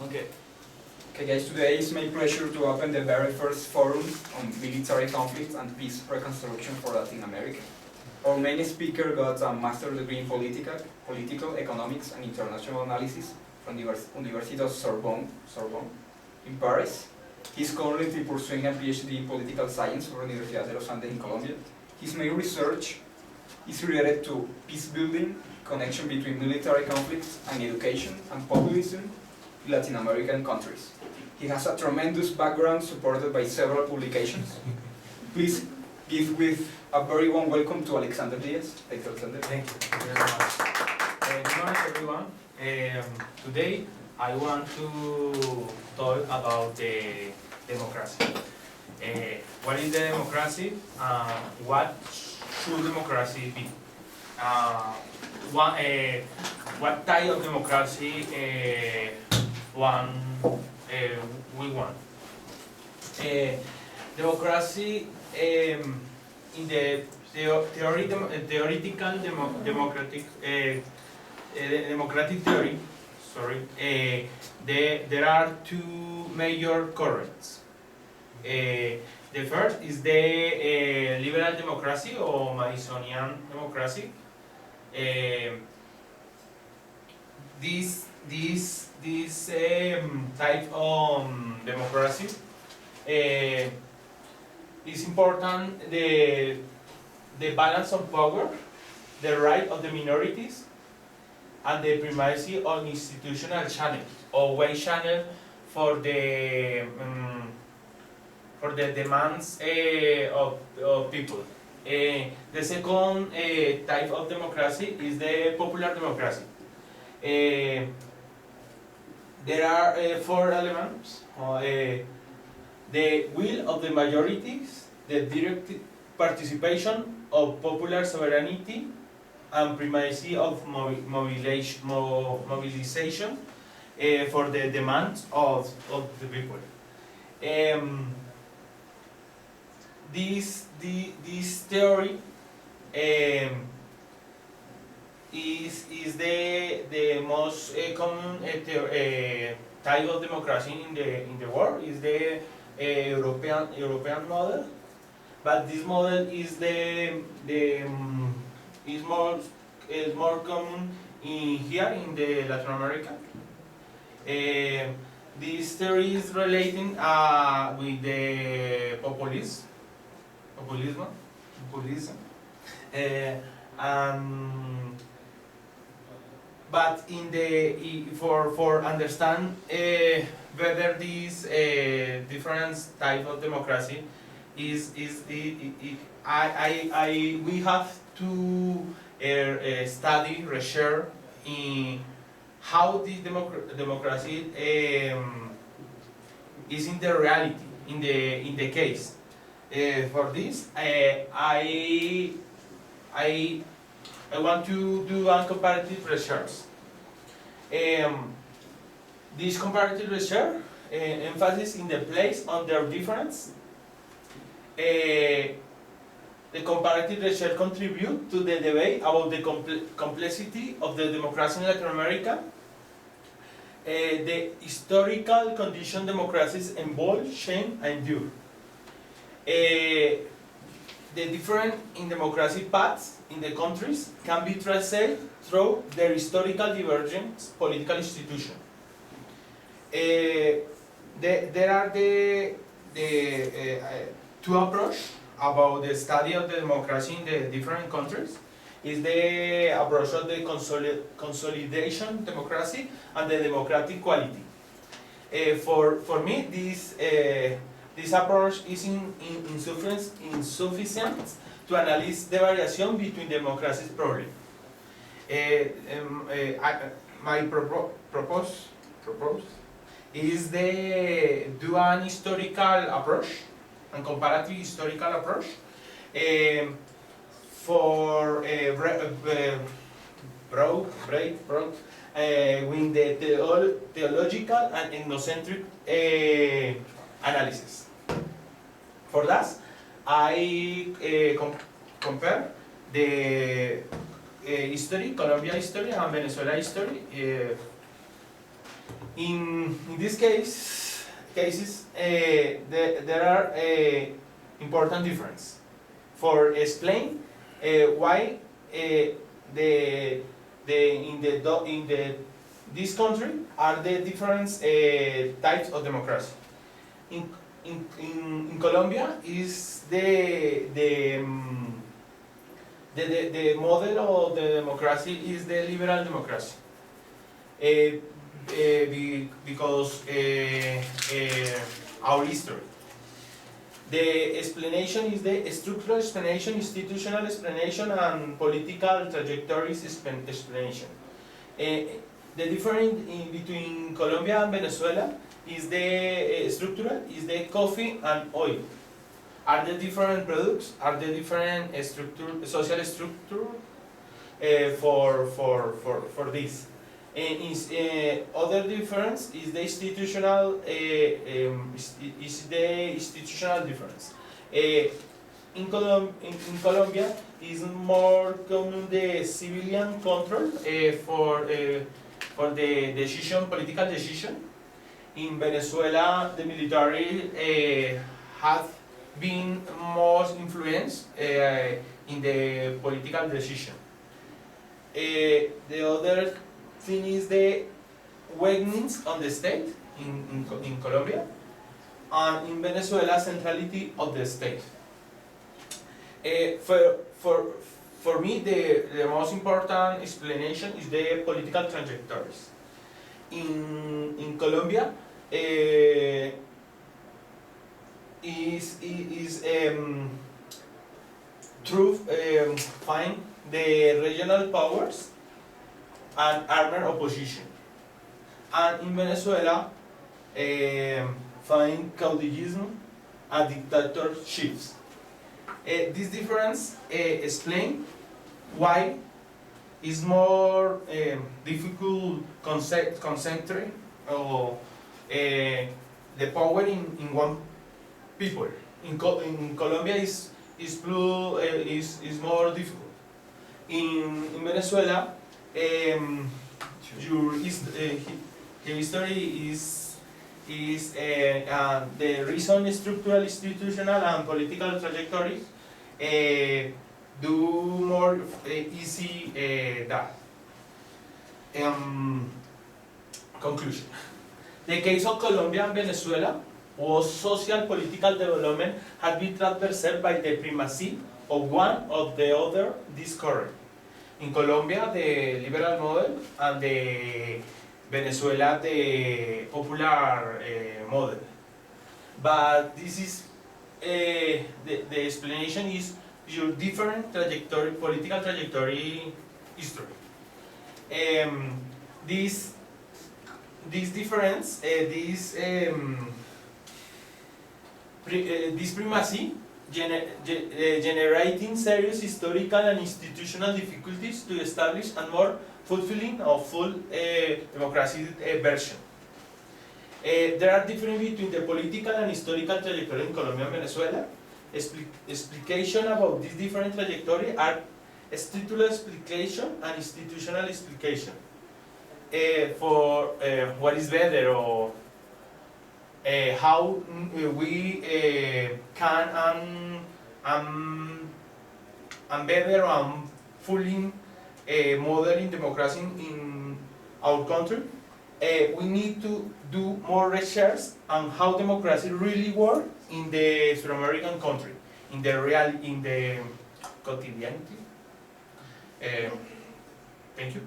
Okay. Okay guys, today it's my pleasure to open the very first forum on military conflict and peace reconstruction for Latin America. Our main speaker got a master's degree in political economics and international analysis from the University of Sorbonne in Paris. He's currently pursuing a PhD in political science from the Universidad de los Andes in Colombia. His main research is related to peace building, connection between military conflicts and education and populism in Latin American countries. He has a tremendous background supported by several publications. Please give with a very warm welcome to Alexander Diaz. Thank you, Alexander. Thank you very much. Good morning, everyone. Today, I want to talk about the democracy. What is the democracy? What should democracy be? What type of democracy we want? Democracy in the theoretical democratic theory, there are two major currents. The first is the liberal democracy or Madisonian democracy. This type of democracy is important the balance of power, the right of the minorities, and the primacy of institutional channels or way channel for the demands of people. The second type of democracy is the popular democracy. There are four elements: the will of the majorities, the direct participation of popular sovereignty, and primacy of mobilization for the demands of the people. This theory is the most common type of democracy in the world. Is the European model, but this model is more common here in the Latin America. This theory is relating with the populism. But for understand whether this different type of democracy we have to study, research in how this democracy is in the reality, in the case. For this, I want to do a comparative research. This comparative research emphasis in the place on their difference. The comparative research contribute to the debate about the complexity of the democracy in Latin America. The historical condition democracies involve, change, and endure. The different in democracy paths in the countries can be traced through their historical divergent political institution. There are the two approaches about the study of the democracy in the different countries. Is the approach of the consolidation democracy and the democratic quality. For me, this approach is insufficient to analyze the variation between democracy's problems. My propose is do an historical approach and comparative historical approach for broad with the theological and ethnocentric analysis. For that, I compare the history, Colombia history and Venezuela history In this cases, there are important difference for explain why the in the this country are the different types of democracy. In Colombia is the model of the democracy is the liberal democracy. Because our history. The explanation is the structural explanation, institutional explanation, and political trajectories explanation. The difference in between Colombia and Venezuela is the structural, is the coffee and oil. Are the different products, are the different social structure for this. Other difference is the institutional difference. In Colombia is more common the civilian control for the decision, political decision. In Venezuela, the military has been more influenced in the political decision. The other thing is the weakness on the state in Colombia, and in Venezuela, centrality of the state. For me, the most important explanation is the political trajectories. In Colombia, find the regional powers and armed opposition, and in Venezuela find caudillism and dictatorships. This difference explain why is more difficult concentrate or the power in one people. In Colombia is more difficult. In Venezuela, your history is the reason structural, institutional, and political trajectories do more easy that. Conclusion. The case of Colombia and Venezuela was social political development had been transversed by the primacy of one of the other discurrent. In Colombia, the liberal model, and the Venezuela, the popular model. But this is the explanation is your different trajectory, political trajectory history. This difference, this primacy generating serious historical and institutional difficulties to establish a more fulfilling or full democracy version. There are differences between the political and historical trajectory in Colombia and Venezuela. Explication about this different trajectory are structural explication and institutional explication. For what is better, or how we can and better and fully modeling democracy in our country. We need to do more research on how democracy really works in the South American country, in the quotidianity. Thank you.